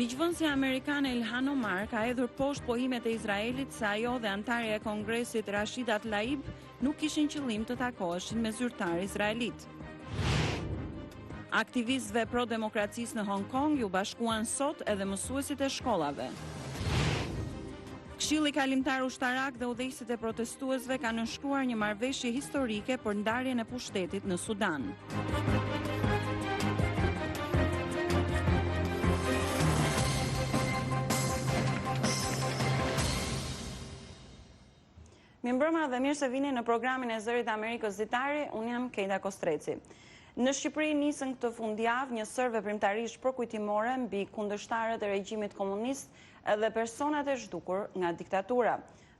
Ligjvënësja amerikane Ilhan Omar ka hedhur poshtë pohimet e Izraelit se ajo dhe antarja e Kongresit Rashida Tlaib nuk kishin qëllim të takoheshin me zyrtar izraelit. Aktivistëve pro-demokracisë në Hong Kong ju bashkuan sot edhe mësuesit e shkollave. Këshilli Kalimtar Ushtarak dhe udhëheqësit e protestuesve kanë nënshkruar një marrëveshje historike për ndarjen e pushtetit në Sudan. Mirëmbrëma dhe mirë se vini në programin e Zërit Amerikës Ditari, unë jam Kejda Kostreci. Në Shqipëri nisën këtë fundjavë një sër veprimtarish përkujtimore mbi kundërshtarët e regjimit komunist dhe personat e zhdukur nga diktatura.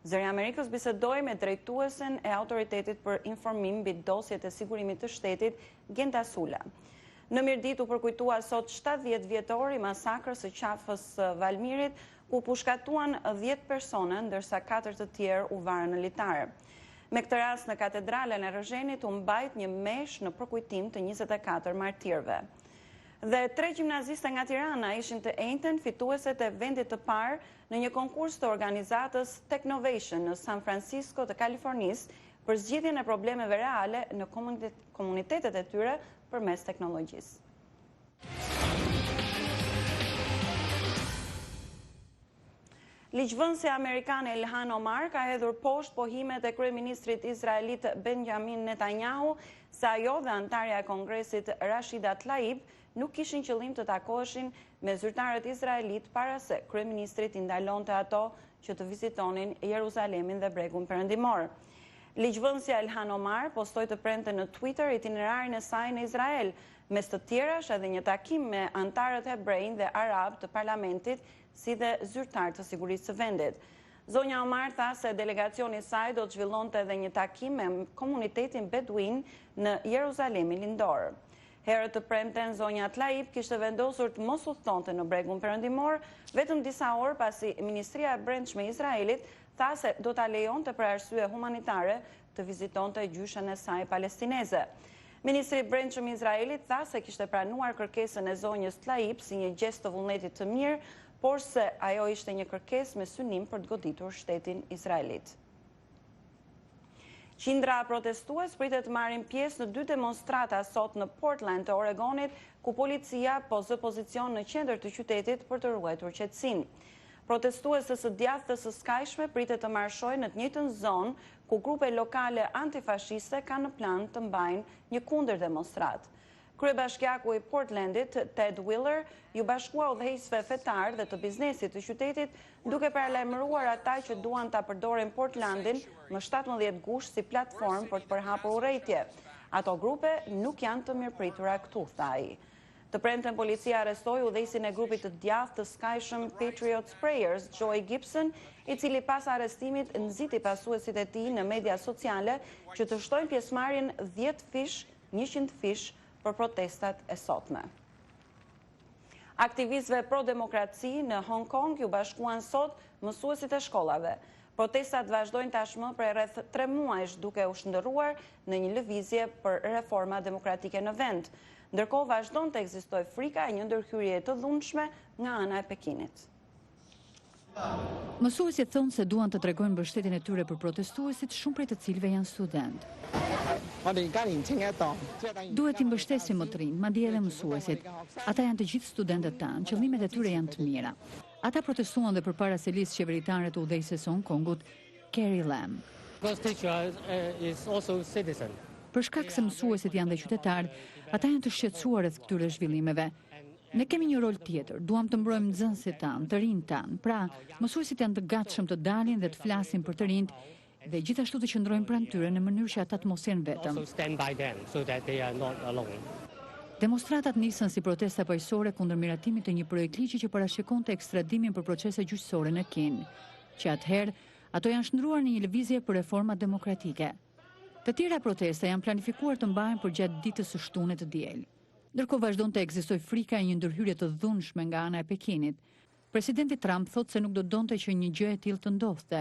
Zëri Amerikës bisedoi me drejtuesen e Autoritetit për Informim mbi dosjet e sigurimit të shtetit, Genta Sula. Në Mirdit u përkujtua sot 70 vjetor i masakrës së qafës Valmirit, ku pushkatuan 10 persona, ndërsa 4 të tjerë u varën në litar. Me këtë rast në katedralen e Rëzhenit u mbajt një mesh në përkujtim të 24 martirëve. Dhe 3 gjimnaziste nga Tirana ishin të enjtën fitueset e vendit të parë në një konkurs të organizatës Technovation në San Francisco të Kalifornisë për zgjidhjen e problemeve reale në komunitetet e tyre përmes teknologjisë. Ligjvënësja amerikane Ilhan Omar ka hedhur poshtë pohimet e kryeministrit izraelit Benjamin Netanyahu se ajo dhe antarja e Kongresit Rashida Tlaib nuk kishin qëllim të takoheshin me zyrtarët izraelit para se kryeministrit i ndalonte ato që të vizitonin Jeruzalemin dhe Bregun Perëndimor. Ligjvënësja Ilhan Omar postoi të premte në Twitter itinerarin e saj në Izrael, mes të tjerash edhe një takim me antarët hebrejnë dhe arab të parlamentit, si dhe zyrtar të sigurisë së vendit. Zonja Omar tha se delegacioni i saj do të zhvillonte edhe një takim me komunitetin beduin në Jeruzalemin lindor. Herët të premten, zonja Tlaib kishte vendosur të mos udhëtonte në Bregun Perëndimor, vetëm disa orë pasi Ministria e Brendshme e Izraelit tha se do ta lejonte për arsye humanitare të vizitonte gjyshen e saj palestineze. Ministri i Brendshëm i Izraelit tha se kishte pranuar kërkesën e zonjës Tlaib si një gjest të vullnetit të mirë, por se ajo ishte një kërkesë me synim për të goditur shtetin izraelit. Qindra protestues pritet marrin pjesë në 2 demonstrata sot në Portland të Oregonit, ku policia po zë pozicion në qendër të qytetit për të ruajtur qetësinë. Protestuesët së djathtës së skajshme pritet të marshojnë në të njëjtën zonë ku grupe lokale antifashiste kanë në plan të mbajnë një kundër demonstrat. Kryebashkiaku i Portlandit, Ted Wheeler, ju bashkua udhëheqësve fetar dhe të biznesit të qytetit, duke paralajmëruar ata që duan ta përdorin Portlandin më 17 gusht si platformë për të përhapur urrejtje. Ato grupe nuk janë të mirëpritura këtu, tha ai. Të premten policia arrestoi udhëheqësin e grupit të djathtë të skajshëm Patriot Sprayers, Joy Gibson, i cili pas arrestimit nxiti pasuesit e tij në media sociale që të shtojnë pjesëmarrjen 100 fish për protestat e sotme. Aktivistëve pro-demokraci në Hong Kong ju bashkuan sot mësuesit e shkollave. Protestat vazhdojnë tashmë për rreth 3 muajsh duke u shndërruar në një lëvizje për reforma demokratike në vend. Ndërkohë vazhdon të ekzistojë frika e një ndërhyrje të dhunshme nga ana e Pekinit. Mësuesit thonë se duan të tregojnë mbështetjen e tyre për protestuesit, shumë prej të cilëve janë student. Duhet i mbështesim më të rinj, madje edhe mësuesit. Ata janë të gjithë studentët tanë, qëllimet e tyre janë të mira. Ata protestuan dhe përpara selisë qeveritare të udhëheqëses së Hong Kongut, Carrie Lam. Për shkak se mësuesit janë dhe qytetarë, ata janë të shqetësuar rreth këtyre zhvillimeve. Ne kemi një rol tjetër, duam të mbrojmë nxënësit tanë, të rinjt tanë. Pra, mësuesit janë të gatshëm të dalin dhe të flasin për të rinjt dhe gjithashtu të qëndrojnë pranë tyre në mënyrë që ata të mos jenë vetëm. Demonstratat nisën si protesta paqësore kundër miratimit të një projekt ligji që parashikonte ekstradimin për procese gjyqësore në Kin, që atëherë ato janë shndruar në një lëvizje për reforma demokratike. Të tjera protesta janë planifikuar të mbahen për gjatë ditës së shtunë të diel. Ndërkohë vazhdon të ekzistojë frika e një ndërhyrje të dhunshme nga ana e Pekinit. Presidenti Trump thotë se nuk do donte që një gjë e tillë të ndodhte.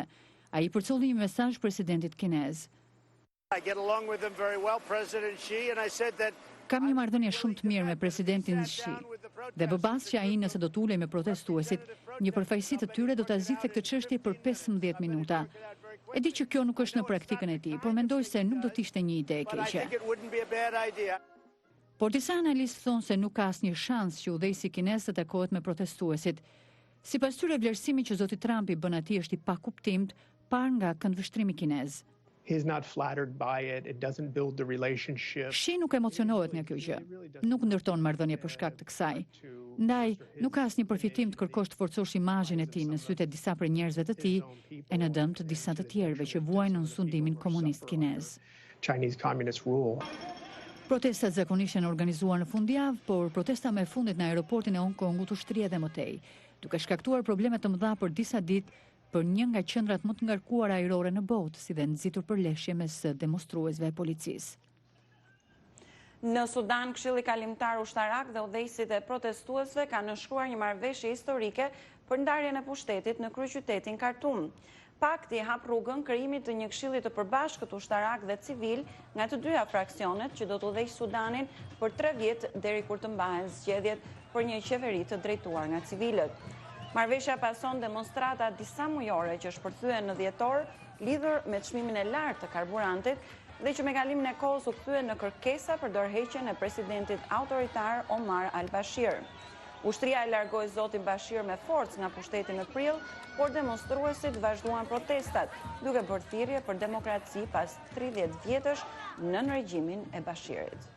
Ai përcolli një mesazh presidentit kinez. Kam një marrëdhënie shumë të mirë me presidentin Xi. Dhe bëbas që ai nëse do të ulej me protestuesit, një përfaqësi të tyre do ta zgjidhte këtë çështje për 15 minuta. E di që kjo nuk është në praktikën e tij, por mendoj se nuk do të ishte një ide e keqe. Por disa analistë thonë se nuk ka asnjë shans që udhëheqësi kinez të takohet me protestuesit. Sipas tyre, vlerësimi që zoti Trumpi bën atij është i pakuptimt, par nga këndvështrimi kinez. He's not flattered by it. It doesn't build the relationship. Shi nuk emocionohet nga kjo gjë. Nuk ndërton marrëdhënie për shkak të kësaj. Ndaj, nuk ka asnjë përfitim të kërkosh të forcosh imazhin e tij në sytë e disa prej njerëzve të tij e në dëm të disa të tjerëve që vuajnë në sundimin komunist kinez. Chinese communist rule. Protestat zakonisht janë organizuar në fundjavë, por protesta më e fundit në aeroportin e Hong Kongut u shtri edhe më tej, duke shkaktuar probleme të mëdha për disa ditë për një nga qendrat më të ngarkuara ajrore në botë, si dhe nxitur përleshje mes demonstruesve e policisë. Në Sudan, Këshilli Kalimtar Ushtarak dhe udhëheqësit e protestuesve kanë nënshkruar një marrëveshje historike për ndarjen e pushtetit në kryeqytetin Khartoum. Pakti hap rrugën krijimit të një këshilli të përbashkët ushtarak dhe civil nga të dyja fraksionet që do të udhëheqë Sudanin për 3 vjet deri kur të mbahen zgjedhjet për një qeveri të drejtuar nga civilët. Marrëveshja pason demonstrata disa mujore që shpërthyen në dhjetor lidhur me çmimin e lartë të karburantit dhe që me kalimin e kohës u kthye në kërkesa për dorëheqjen e presidentit autoritar Omar al-Bashir. Ushtria e largoi zotin Bashir me forcë nga pushteti në prill, por demonstruesit vazhduan protestat, duke bërë thirrje për demokraci pas 30 vjetësh nën regjimin e Bashirit.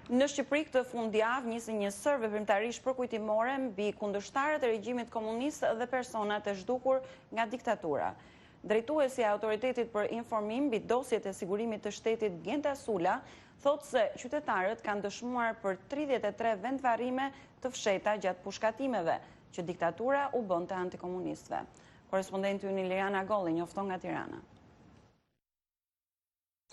Në Shqipëri këtë fundjavë nisi një sër veprimtarish përkujtimore mbi kundërshtarët e regjimit komunist dhe personat e zhdukur nga diktatura. Drejtuesi i Autoritetit për Informim mbi dosjet e sigurimit të shtetit Gjenta Sula thotë se qytetarët kanë dëshmuar për 33 vendvarrime të fshehta gjatë pushkatimeve që diktatura u bënte antikomunistëve. Korrespondenti ynë Liliana Golli njofton nga Tirana.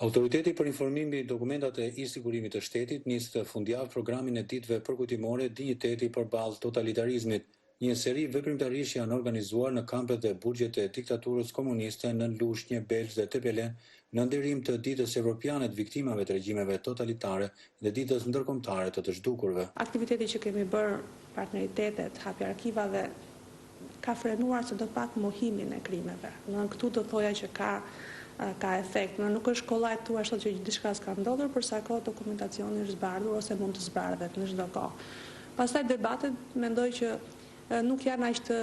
Autoriteti për informim mbi dokumentat e i-sigurimit të shtetit nis të fundjavë programin e ditëve përkujtimore Dinjiteti përballë totalitarizmit. Një seri veprimtarish janë organizuar në kampet dhe burgjet e diktaturës komuniste në Lushnjë, Belzë dhe Tepelen në nderim të ditës evropiane të viktimave të regjimeve totalitare dhe ditës ndërkombëtare të të zhdukurve. Aktiviteti që kemi bërë, partneritetet, hapja arkivave, ka frenuar sidopak mohimin e krimeve. Në këtu do thoja që ka efekt. Nuk është kollaj tu ashtu që diçka s'ka ndodhur, për sa kohë dokumentacioni është zbardhur ose mund të zbardhet në çdo kohë. Pastaj debatet mendoj që nuk janë aq të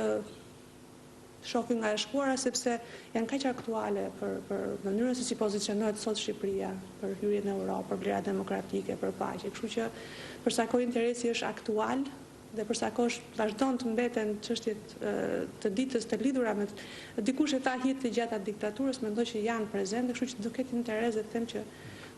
shohin nga e shkuara, sepse janë kaq aktuale për mënyrën se si pozicionohet sot Shqipëria për hyrjen në Europë, për vlera demokratike, për paqe. Kështu që për sa kohë interesi është aktual dhe për sa kohë vazhdon të mbeten çështjet të ditës të lidhura me dikush e tha hit të gjata diktaturës, mendoj që janë prezente, kështu që do ketë interes të them që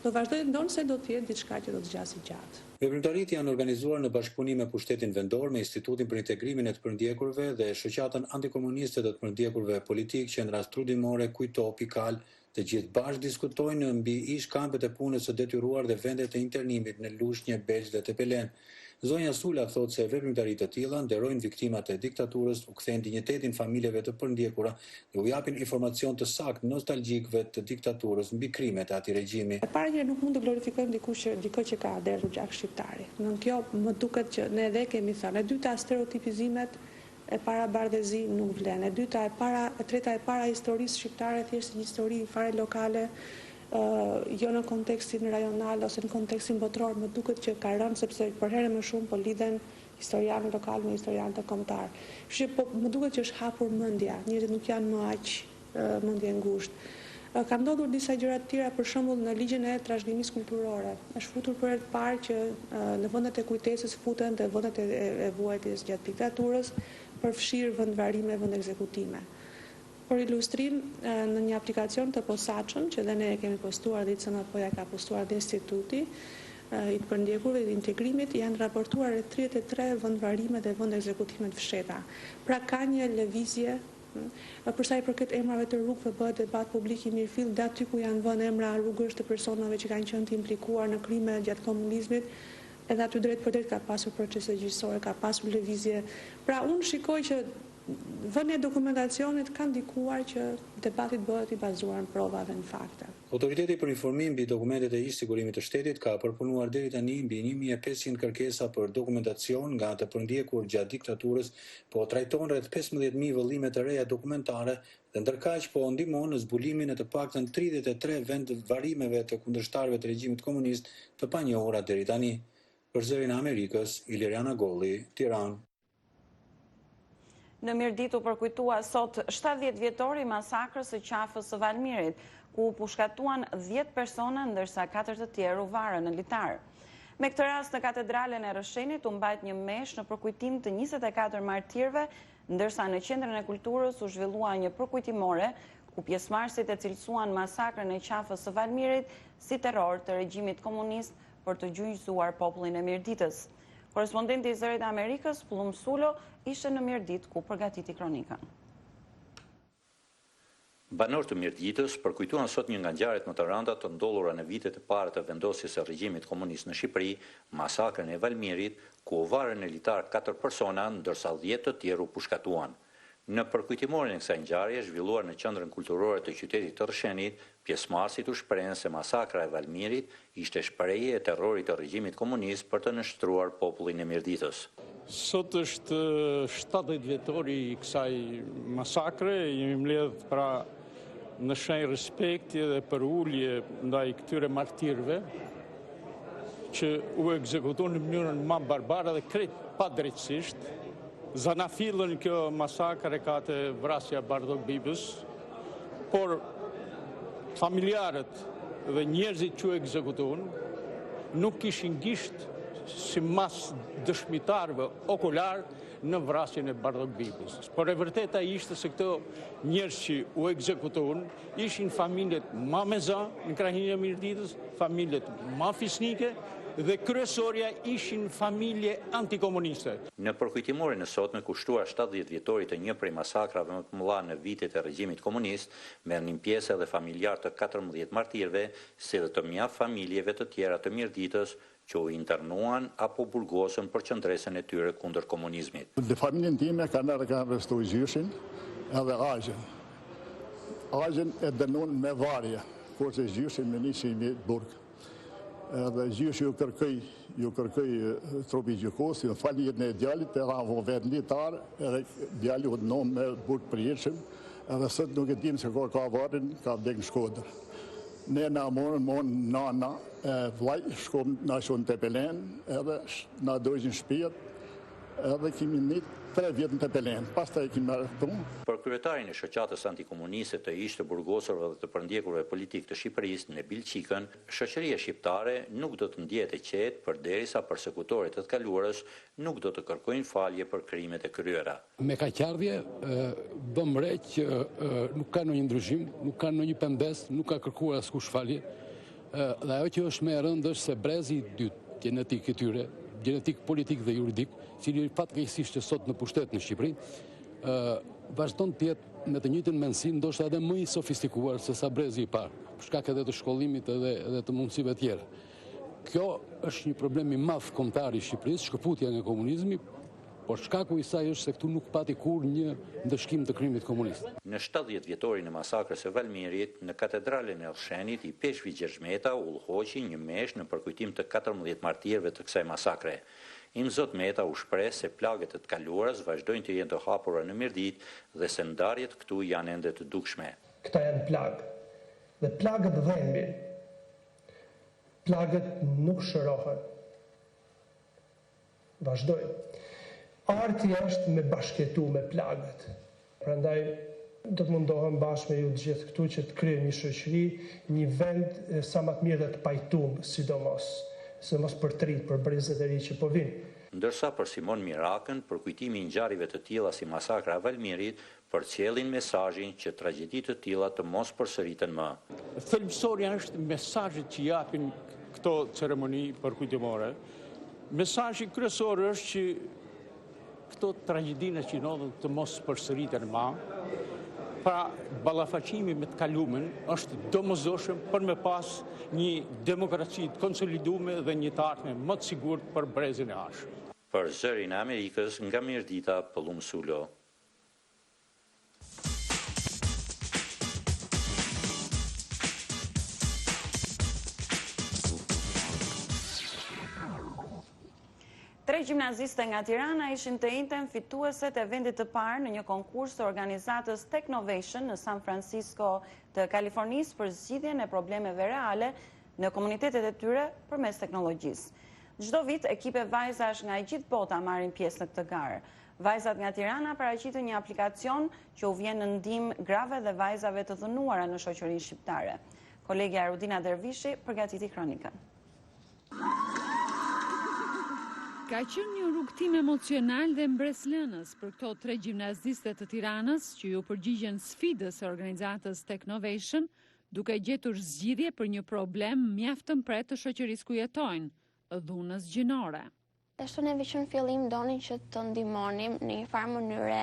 do vazhdoj të ndonë se do të jetë diçka që do të zgjasë gjatë. Veprimtaritë janë organizuar në bashkëpunim me pushtetin vendor, me Institutin për Integrimin e të Përndjekurve dhe Shoqatën Antikomuniste të Përndjekurve Politik, qendra studimore Kujto Pikal, të gjithë bashkë diskutojnë mbi ish kampet e punës së detyruar dhe vendet e internimit në Lushnjë, Belzë dhe Tepelen. Zonja Sula thotë se veprimtaritë të tilla nderojnë viktimat e diktaturës, u kthejnë dinjitetin familjeve të përndjekura dhe u japin informacion të saktë nostalgjikëve të diktaturës mbi krimet e atij regjimi. E para që nuk mund të glorifikojmë dikë që ka derdhur gjak shqiptari. Në kjo më duket që ne edhe kemi thënë. E dyta, stereotipizimet e para bardhëzi nuk vlen. E treta e para historisë shqiptare thjesht një histori fare lokale, jo në kontekstin rajonal ose në kontekstin botror, më duket që ka rënë sepse për herë më shumë po lidhen historianë lokal me historianë të kombëtar. Kështu që më duket që është hapur mendja, njerëzit nuk janë më aq mendje ngushtë. Ka ndodhur disa gjëra të tjera, për shembull në ligjin e trashëgimisë kulturore. Është futur për herë të parë që në vendet e kujtesës futen dhe vendet e vuajtjes gjatë diktaturës për fshirë vendvarrime, vend ekzekutime. Për ilustrim, në një aplikacion të posaçëm, që dhe ne e kemi postuar dhe i apoja ka postuar dhe instituti, i të përndjekurve dhe integrimit, janë raportuar 33 vendvarrime dhe vend ekzekutime të fshehta. Pra ka një lëvizje, përsa i përket emrave të rrugëve bëhet debat publik i mirëfill, dhe aty ku janë vënë emra rrugësh të personave që kanë qenë të implikuar në krime gjatë komunizmit, edhe aty drejt për drejt ka pasur procese gjyqësore, ka pasur lëvizje. Pra unë shikoj që vënia e dokumentacionit ka ndikuar që debati bëhet i bazuar në prova dhe në fakte. Autoriteti për informim mbi dokumentet e ish sigurimit të shtetit ka përpunuar deri tani mbi 1500 kërkesa për dokumentacion nga të përndjekur gjatë diktaturës, po trajton rreth 15000 vëllime të reja dokumentare dhe ndërkaq po ndihmon në zbulimin e të paktën 33 vend varimeve të kundërshtarëve të regjimit komunist të panjohura deri tani. Për Zërin e Amerikës, Iliriana Golli, Tiranë. Në Mirditë u përkujtua sot 70 vjetori i masakrës së qafës së Valmirit, ku u pushkatuan 10 persona ndërsa 4 të tjerë u varën në litar. Me këtë rast në katedralen e Rëshenit u mbajt një mesh në përkujtim të 24 martirëve, ndërsa në qendrën e kulturës u zhvillua një përkujtimore ku pjesëmarrësit e cilësuan masakrën e qafës së Valmirit si terror të regjimit komunist për të gjyqësuar popullin e Mirditës. Korespondenti i Zërit Amerikës, Plum Sulo, ishte në Mirditë ku përgatiti kronikën. Banorët të Mirditës përkujtuan sot një nga ngjarjet më të rënda të ndodhura në vitet e para të vendosjes së regjimit komunist në Shqipëri, masakrën e Valmirit, ku u varën në litar 4 persona, ndërsa 10 të tjerë u pushkatuan. Në përkujtimorin e kësaj ngjarje zhvilluar në qendrën kulturore të qytetit të Rëshenit, pjesëmarrësit u shprehën se masakra e Valmirit ishte shprehje e terrorit të regjimit komunist për të nështruar popullin e Mirditës. Sot është 70 vjetori i kësaj masakre, jemi mbledh pra në shenjë respekti dhe për ulje ndaj këtyre martirëve që u ekzekutuan në mënyrën më barbare dhe krejt padrejtësisht. Zanafillën kjo masakre ka të vrasja Bardok Bibës, por familjarët dhe njerëzit që u ekzekutuan nuk kishin gisht si mas dëshmitarëve okular në vrasjen e Bardok Bibës. Por e vërteta ishte se këto njerëz që u ekzekutuan ishin familjet ma meza në krahinë e Mirditës, familjet ma fisnike, dhe kryesorja ishin familje antikomuniste. Në përkujtimorin e sotme kushtuar 70 vjetorit të një prej masakrave më të mëdha në vitet e regjimit komunist, merrnin pjesë edhe familjar të 14 martirëve, si dhe të mjaft familjeve të tjera të Mirditës që u internuan apo burgosën për qëndresën e tyre kundër komunizmit. Dhe familjen time kanë arrestu gjyshin edhe agjen. Agjen e dënuan me varje, kurse gjyshin me një burg. Edhe gjyshi ju kërkëj trupi gjykosi, në faljet në djallit, edhe avo vetë litar, edhe djalli u dënon me burg përjetshëm, edhe sot nuk e dim se ka varin, ka vdek në Shkodër. Ne na morën nana, vlaj, shkom na shonë të Pelen, edhe na dojgjën shpijet, edhe kemi një 3 vjetë në të Pelen, pas të e kemi marrë. Për kryetarin e shoqatës antikomuniste të ish të burgosurve dhe të përndjekurve politik të Shqipërisë, Nebil Qikën, shoqëria shqiptare nuk do të ndjehet e qetë përderisa përsekutorët e të kaluarës nuk do të kërkojnë falje për krimet e kryera. Me kaqardhje bëm re që nuk ka ndonjë ndryshim, nuk ka ndonjë pendes, nuk ka kërkuar askush falje. Dhe ajo që është më e rëndë është se brezi i dytë gjenetik i tyre, gjenetik politik dhe juridik, cili fatkeqësisht sot në pushtet në Shqipëri, vazhdon të jetë me të njëjtën mendësi, ndoshta edhe më i sofistikuar se sa brezi i parë, për shkak edhe të shkollimit edhe të mundësive tjera. Kjo është një problem i madh kombëtar i Shqipërisë, shkëputja nga komunizmi, por shkaku i saj është se këtu nuk pati kur një ndëshkim të krimit komunist. Në 70 vjetorin e masakrës së Valmirit, në katedralen e Rëshenit, i peshvi Gjergjmeta udhëhoqi një mesh në përkujtim të 14 martirëve të kësaj masakre. Imzot Meta u shpreh se plagët e të kaluarës vazhdojnë të jenë të hapura në Mirditë dhe se ndarjet këtu janë ende të dukshme. Këta janë plagë. Dhe plagët dhembin. Plagët nuk shërohen. Vazhdojnë. Arti është me bashkëtu me plagët. Prandaj do të mundohem bashkë me ju të gjithë këtu që të kryejmë një shoqëri, një vend sa më të mirë dhe të pajtuar, sidomos për trit, për brezet e ri që po vinë. Ndërsa për Simon Mirakën, përkujtimi i ngjarjeve të tilla si masakra e Valmirit, përcjellin mesazhin që tragjeditë të tilla të mos përsëriten më. Thelbësorja është mesazhet që japin këto ceremoni përkujtimore. Mesazhi kryesor është që këto tragjedinë që ndodhen të mos përsëriten më. Pra, ballafaqimi me të kalumen është domosdoshëm për me pas një demokraci të konsoliduar dhe një të ardhme më të sigurt për brezin e ardhshëm. Për Zërin e Amerikës, nga Mirdita, Plum Sulo. 3 gjimnaziste nga Tirana ishin të njëjtën fitueset e vendit të parë në një konkurs të organizatës Technovation në San Francisco të Kalifornisë për zgjidhjen e problemeve reale në komunitetet e tyre përmes teknologjisë. Çdo vit ekipe vajzash nga e gjithë bota marrin pjesë në këtë garë. Vajzat nga Tirana paraqitën një aplikacion që u vjen në ndihmë grave dhe vajzave të dhënuara në shoqërinë shqiptare. Kolegja Rudina Dervishi përgatiti kronikën. Ka qenë një rrugtim emocional dhe mbreslënës për këto 3 gjimnaziste të Tiranës që ju përgjigjen sfidës së organizatës Technovation, duke gjetur zgjidhje për një problem mjaft të mpret të shoqërisë ku jetojnë, dhunës gjinore. Ashtu neve që në fillim donin që të ndihmonim në një farë mënyre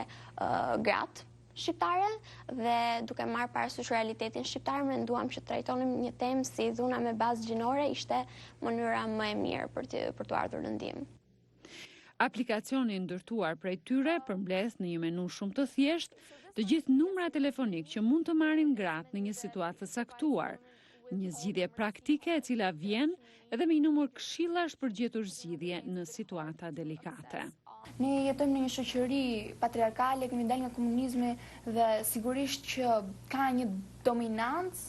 gratë shqiptare dhe duke marrë parasysh realitetin shqiptar, menduam që trajtonim një temë si dhuna me bazë gjinore ishte mënyra më e mirë për të ardhur në ndihmë. Aplikacioni ndërtuar prej tyre përmbledh në një menu shumë të thjeshtë të gjithë numrat telefonik që mund të marrin gratë në një situatë të caktuar. Një zgjidhje praktike e cila vjen edhe me një numër këshillash për gjetur zgjidhje në situata delikate. Ne jetojmë në një shoqëri patriarkale, kemi dalë nga komunizmi dhe sigurisht që ka një dominancë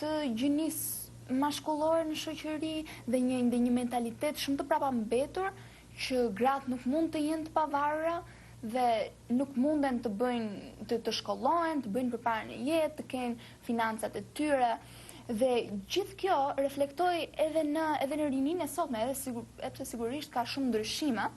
të gjinisë mashkullore në shoqëri dhe një mentalitet shumë të prapambetur që gratë nuk mund të jenë të pavarura dhe nuk munden të bëjnë të shkollohen, të bëjnë përpara në jetë, të kenë financat e tyre. Dhe gjithë kjo reflektoi edhe në rininë e sotme, edhe sigurisht ka shumë ndryshime.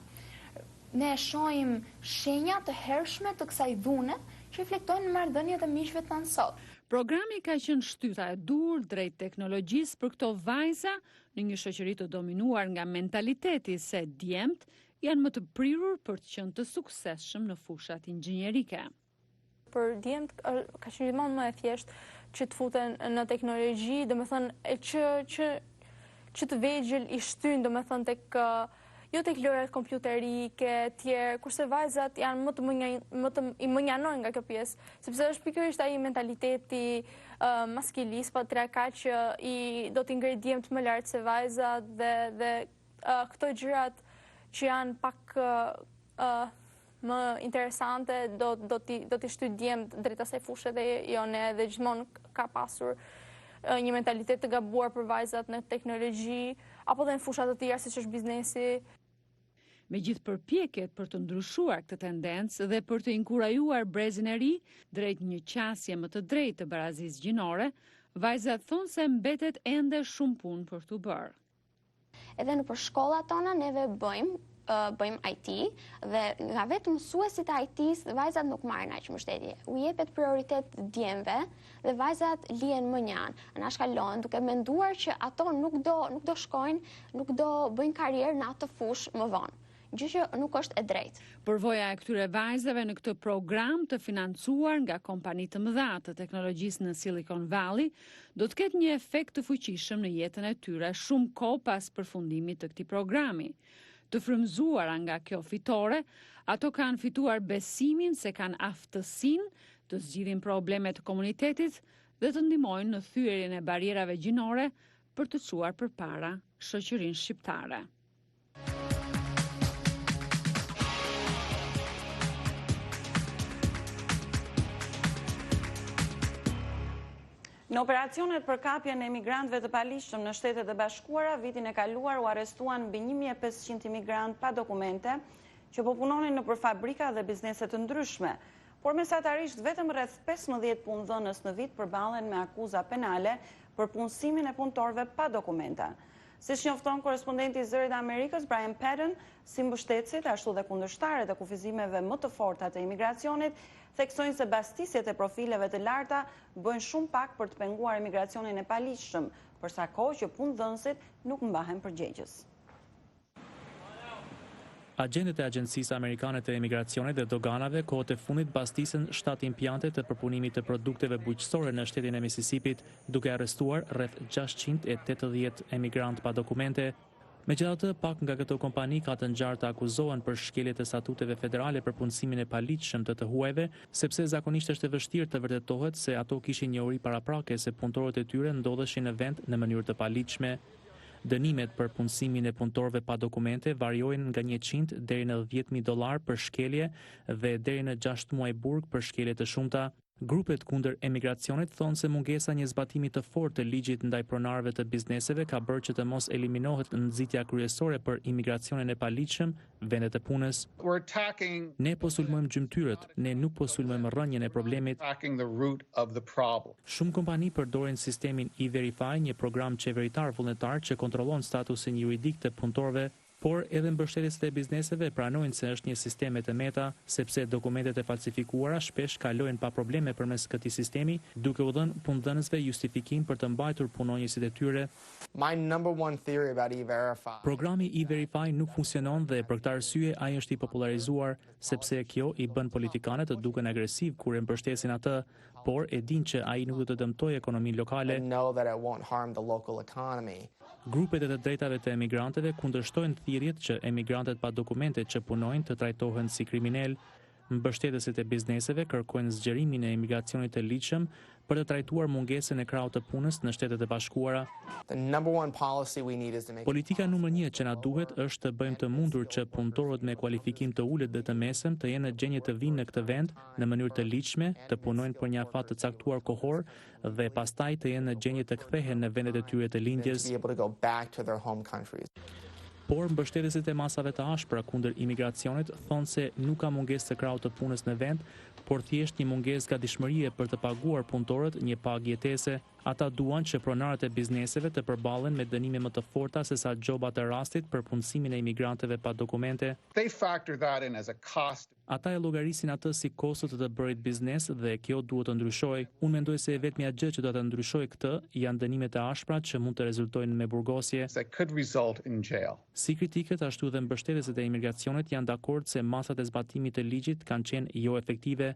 Ne shohim shenja të hershme të kësaj dhune që reflektojnë në marrëdhëniet e miqve tanë sot. Programi ka qenë shtyta e dur drejt teknologjisë për këto vajza në një shoqëri të dominuar nga mentaliteti se djemt janë më të prirur për të qenë të suksesshëm në fushat inxhinierike. Për djemt ka qenë gjithmonë më e thjeshtë që të futen në teknologji, domethënë që të vegjël i shtyn domethënë tek jo tek lojrat kompjuterike, tjerë, kurse vajzat janë më të mënjanojnë nga kjo pjesë, sepse është pikërisht ai mentaliteti maskilist, patriarkal që do t'i ngrej djemt më lart se vajzat dhe këto gjërat që janë pak më interesante do t'i shtyjë djemt drejt asaj fushë dhe jo ne, dhe gjithmonë ka pasur një mentalitet të gabuar për vajzat në teknologji apo dhe në fushat të tjera siç është biznesi. Me gjithë përpjekjet për të ndryshuar këtë tendencë dhe për të inkurajuar brezin e ri drejt një qasje më të drejtë të barazisë gjinore, vajzat thonë se mbetet ende shumë punë për të bërë. Edhe në për shkollat tona neve bëjmë IT dhe nga vetë mësuesit e IT-s vajzat nuk marrin aq mbështetje. U jepet prioritet djemve dhe vajzat lihen më njanë, anashkalohen duke menduar që ato nuk do shkojnë, nuk do bëjnë karrierë në atë fushë më vonë. Gjë që nuk është e drejtë. Përvoja e këtyre vajzave në këtë program të financuar nga kompani të mëdha të teknologjisë në Silicon Valley do të ketë një efekt të fuqishëm në jetën e tyre shumë kohë pas përfundimit të këtij programi. Të frymëzuara nga kjo fitore, ato kanë fituar besimin se kanë aftësinë të zgjidhin problemet të komunitetit dhe të ndihmojnë në thyerjen e barierave gjinore për të çuar përpara shoqërinë shqiptare. Në operacionet për kapjen e emigrantëve të paligjshëm në Shtetet e Bashkuara, vitin e kaluar u arrestuan mbi 1500 imigrantë pa dokumente që po punonin nëpër fabrika dhe biznese të ndryshme, por mesatarisht vetëm rreth 15 punëdhënës në vit përballen me akuza penale për punësimin e punëtorëve pa dokumenta. Siç njofton korrespondenti i Zërit Amerikës, Brian Patton, si mbështetësit ashtu dhe kundërshtarët e kufizimeve më të forta të imigracionit, theksojnë se bastisjet e profileve të larta bëjnë shumë pak për të penguar imigracionin e paligjshëm, përsa kohë që punëdhënësit nuk mbahen përgjegjës. Agentët e Agjencisë Amerikane të Emigracionit dhe Doganave kohët e fundit bastisën 7 impiante të përpunimit të produkteve bujqësore në shtetin e Mississipit, duke arrestuar rreth 680 emigrant pa dokumente. Megjithatë, pak nga këto kompani ka të ngjarë të akuzohen për shkelje të statuteve federale për punësimin e paligjshëm të huajve, sepse zakonisht është e vështirë të vërtetohet se ato kishin njohuri paraprake se punëtorët e tyre ndodheshin në vend në mënyrë të paligjshme. Dënimet për punësimin e punëtorëve pa dokumente variojnë nga 100 deri në $10.000 për shkelje dhe deri në 6 muaj burg për shkelje të shumta. Grupet kundër emigracionit thonë se mungesa një zbatimi të fortë të ligjit ndaj pronarëve të bizneseve ka bërë që të mos eliminohet nxitja kryesore për imigracionin e paligjshëm, vendet e punës. Ne po sulmojmë gjymtyrët, ne nuk po sulmojmë rrënjën e problemit. Shumë kompani përdorin sistemin e-Verify, një program qeveritar vullnetar që kontrollon statusin juridik të punëtorëve, por edhe mbështetësit e bizneseve pranojnë se është një sistem e tmeta, sepse dokumentet e falsifikuara shpesh kalojnë pa probleme përmes këtij sistemi, duke u dhënë punëdhënësve justifikim për të mbajtur punonjësit e tyre. Programi e-Verify nuk funksionon dhe për këtë arsye ai është i popularizuar, sepse kjo i bën politikanët të duken agresiv kur e mbështesin atë, por e dinë që ai nuk do të dëmtojë ekonominë lokale. Grupet e të drejtave të emigrantëve kundërshtojnë thirrjet që emigrantët pa dokumente që punojnë të trajtohen si kriminal. Mbështetësit e bizneseve kërkojnë zgjerimin e emigracionit të ligjshëm për të trajtuar mungesën e krahut të punës në Shtetet e Bashkuara. Politika numër 1 që na duhet është të bëjmë të mundur që punëtorët me kualifikim të ulët dhe të mesëm të jenë në gjendje të vinë në këtë vend në mënyrë të ligjshme, të punojnë për një afat të caktuar kohor dhe pastaj të jenë në gjendje të kthehen në vendet e tyre të lindjes. Por mbështetësit e masave të ashpra kundër imigracionit thonë se nuk ka mungesë të krahut të punës në vend, por thjesht një mungesë gatishmërie për të paguar punëtorët një pagë jetese. Ata duan që pronarët e bizneseve të përballen me dënime më të forta se sa gjobat e rastit për punësimin e imigrantëve pa dokumente. Ata e llogarisin atë si kosto të të bërit biznes dhe kjo duhet të ndryshojë. Unë mendoj se vetmja gjë që do të ndryshojë këtë janë dënimet e ashpra që mund të rezultojnë me burgosje. Si kritikët ashtu dhe mbështetësit e imigracionit janë dakord se masat e zbatimit të ligjit kanë qenë jo efektive,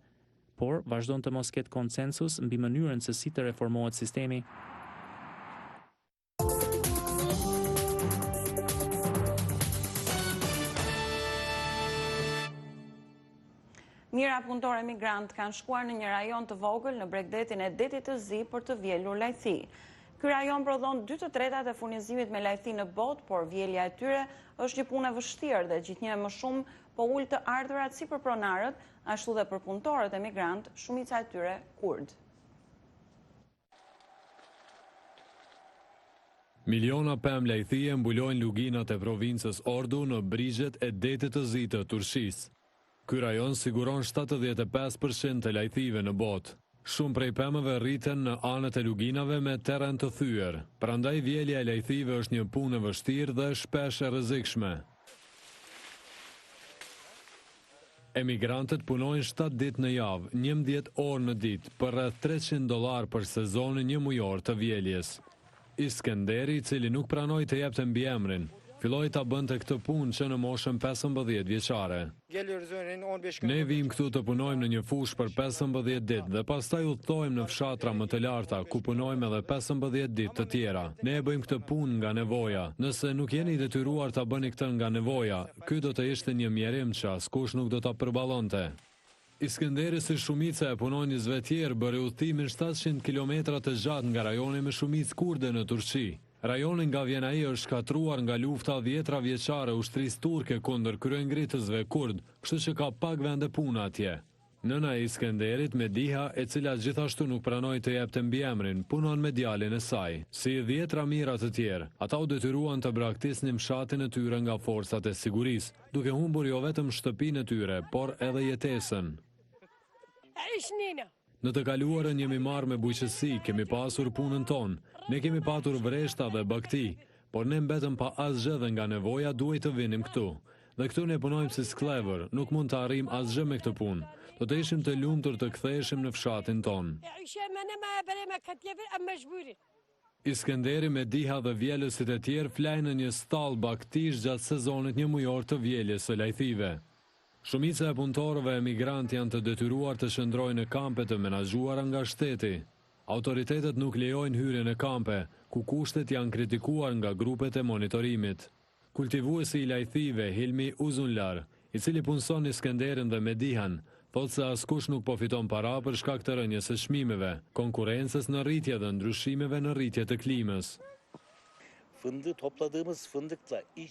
por vazhdon të mos ketë konsensus mbi mënyrën se si të reformohet sistemi. Mira punëtorë emigrant kanë shkuar në një rajon të vogël në bregdetin e detit të Zi për të vjelur lajthi. Ky rajon prodhon 2/3 e furnizimit me lajthi në botë, por vjelja e tyre është një punë e vështirë dhe gjithnjë më shumë po ul të ardhurat si për pronarët, ashtu dhe për punëtorët emigrant, shumica e tyre kurd. Miliona pemë lajthie mbulojnë luginat e provincës Ordu në brigjet e detit të Zi të Turqisë. Ky rajon siguron 75% të lajthive në botë. Shumë prej pemëve rriten në anët e luginave me terren të thyer. Prandaj vjelja e lajthive është një punë e vështirë dhe shpesh e rrezikshme. Emigrantët punojnë 7 ditë në javë, 11 orë në ditë, për rreth $300 për sezonin një mujor të vjeljes. Iskenderi, i cili nuk pranoi të jepte mbiemrin, filloi ta bënte këtë punë që në moshën 15 vjeçare. Ne vim këtu të punojmë në një fushë për 15 ditë dhe pastaj udhtojmë në fshatra më të larta ku punojmë edhe 15 ditë të tjera. Ne e bëjmë këtë punë nga nevoja. Nëse nuk jeni detyruar ta bëni këtë nga nevoja, ky do të ishte një mjerim që askush nuk do ta përballonte. Iskenderi si shumica e punonjësve tjerë bëri udhtimin 700 kilometra të gjatë nga rajoni me shumicë kurde në Turqi. Rajonin nga vjen ai është shkatruar nga lufta 10 vjeçare ushtrisë turke kundër kryengritësve kurd, kështu që ka pak vende pune atje. Nëna e Iskenderit, Mediha, e cila gjithashtu nuk pranoi të jepte mbiemrin, punon me djalin e saj. Si 10 ramira të tjerë, ata u detyruan të braktisnin fshatin e tyre nga forcat e sigurisë, duke humbur jo vetëm shtëpinë e tyre, por edhe jetesën. Në të kaluarën jemi marrë me bujqësi, kemi pasur punën tonë, ne kemi patur vreshta dhe bakti, por ne mbetëm pa asgjë dhe nga nevoja duhet të vinim këtu. Dhe këtu ne punojmë si sklever, nuk mund të arrijmë asgjë me këtë punë. Do të ishim të lumtur të ktheheshim në fshatin tonë. Iskenderi, Mediha dhe vjelësit e tjerë flajnë në një stall baktish gjatë sezonit një mujor të vjeljes së lajthive. Shumica e punëtorëve emigrant janë të detyruar të shndrojnë në kampe të menaxhuara nga shteti. Autoritetet nuk lejojnë hyrjen në kampe, ku kushtet janë kritikuar nga grupet e monitorimit. Kultivuesi i lajthive, Hilmi Uzunlar, i cili punson Iskenderin dhe Medihan, thotë se askush nuk po fiton para për shkak të rënjes së çmimeve, konkurrencës në rritje dhe ndryshimeve në rritje të klimës.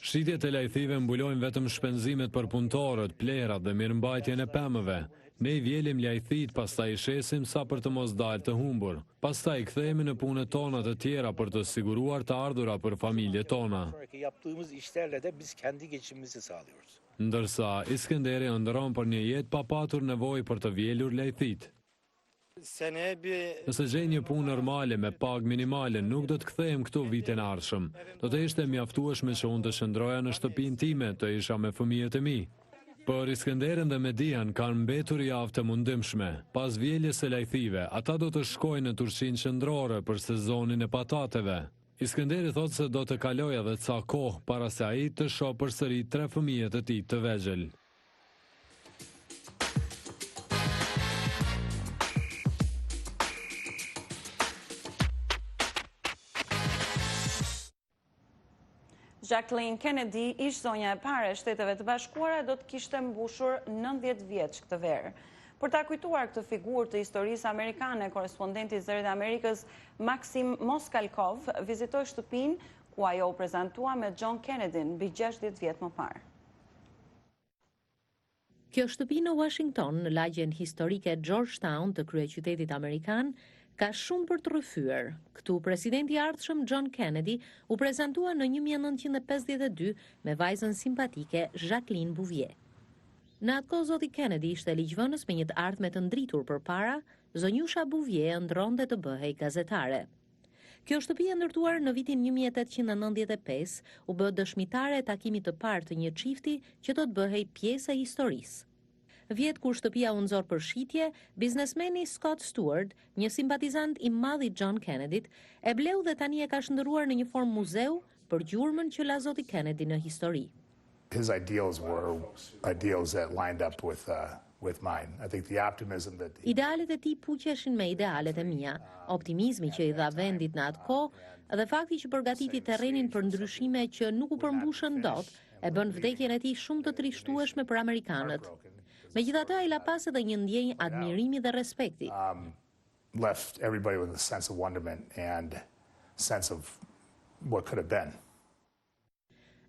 Shitjet e lajthive mbulojnë vetëm shpenzimet për punëtorët, plerat dhe mirëmbajtjen e pemëve. Ne i vjelim lajthit, pastaj i shesim sa për të mos dalë të humbur. Pastaj kthehemi në punët tona të tjera për të siguruar të ardhura për familjet tona. Ndërsa Iskenderi ëndërron për një jetë pa patur nevojë për të vjelur lajthit. Nëse gjej një punë normale me pagë minimale, nuk do të kthehem këtu vitin e ardhshëm. Do të ishte mjaftueshme që unë të shndroja në shtëpinë time, të isha me fëmijët e mi. Për Iskenderin dhe Median kanë mbetur javë të mundimshme. Pas vjeljes së lajthive, ata do të shkojnë në Turqinë qendrore për sezonin e patateve. Iskenderi thotë se do të kalojë edhe ca kohë para se ai të shohë përsëri 3 fëmijët e tij të vegjël. Jacqueline Kennedy, ish zonja e parë e Shteteve të Bashkuara, do të kishte mbushur 90 vjeç këtë verë. Për ta kujtuar këtë figurë të historisë amerikane, korespondenti i Zërit Amerikës Maksim Moskalkov vizitoi shtëpinë ku ajo u prezantua me John Kennedyn mbi 60 vjet më parë. Kjo shtëpi në Washington, në lagjen historike Georgetown të kryeqytetit amerikan, ka shumë për të rrëfyer. Këtu presidenti i ardhshëm John Kennedy u prezantua në 1952 me vajzën simpatike Jacqueline Bouvier. Në atë kohë zoti Kennedy ishte ligjvënës me një të ardhme të ndritur përpara, zonjusha Bouvier ndronte të bëhej gazetare. Kjo shtëpi e ndërtuar në vitin 1895 u bë dëshmitare e takimit të parë të një çifti që do të bëhej pjesë e historisë. Vjet kur shtëpia u nxor për shitje, biznesmeni Scott Stewart, një simpatizant i madh i John Kennedyt, e bleu dhe tani e ka shndërruar në një formë muzeu për gjurmën që la zoti Kennedy në histori. His ideals were ideals that lined up with mine. I think the optimism that Idealet e tij puqeshin me idealet e mia. Optimizmi që i dha vendit në atë kohë dhe fakti që përgatiti terrenin për ndryshime që nuk u përmbushën dot, e bën vdekjen e tij shumë të trishtueshme për amerikanët. Megjithatë, ai la pas edhe një ndjenjë admirimi dhe respekti. Left everybody with a sense of wonderment and sense of what could have been.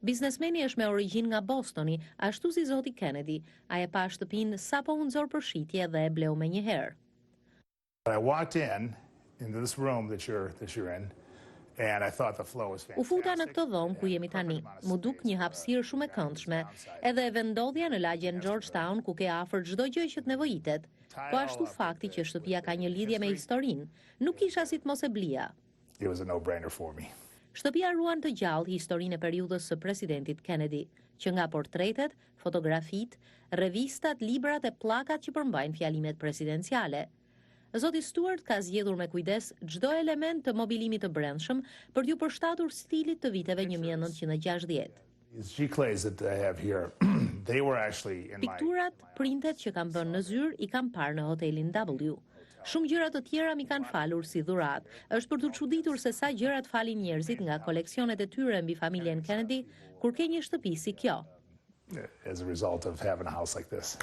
Biznesmeni është me origjinë nga Bostoni, ashtu si zoti Kennedy. Ai e pa shtëpinë sapo u nxor për shitje dhe e bleu menjëherë. I walked into this room that you're in. And I thought the flow was fantastic. U futa në këtë dhomë ku jemi tani. Mu duk një hapësirë shumë e këndshme, edhe e vendodhja në lagjen Georgetown ku ke afër çdo gjë që të nevojitet. Po ashtu fakti që shtëpia ka një lidhje me historinë, nuk kisha si të mos e blija. It was a no-brainer for me. Shtëpia ruan të gjallë historinë e periudhës së presidentit Kennedy, që nga portretet, fotografitë, revistat, librat e pllakat që përmbajnë fjalimet presidenciale. Zoti Stewart ka zgjedhur me kujdes çdo element të mobilimit të brendshëm për t'ju përshtatur stilit të viteve 1960. Pikturat, printet që kam bërë në zyrë i kam parë në hotelin W. Shumë gjëra të tjera mi kanë falur si dhuratë. Është për të çuditur se sa gjërat falin njerëzit nga koleksionet e tyre mbi familjen Kennedy kur ke një shtëpi si kjo. As a result of having a house like this.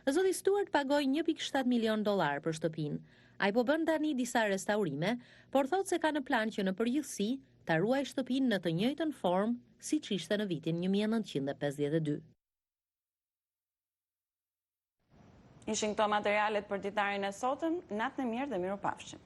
Zoti Stewart pagoi $1.7 milion për shtëpinë. Ai po bën tani disa restaurime, por thotë se ka në plan që në përgjithësi ta ruajë shtëpinë në të njëjtën formë siç ishte në vitin 1952. Ishin këto materialet për ditarin e sotëm, natën e mirë dhe mirupafshim.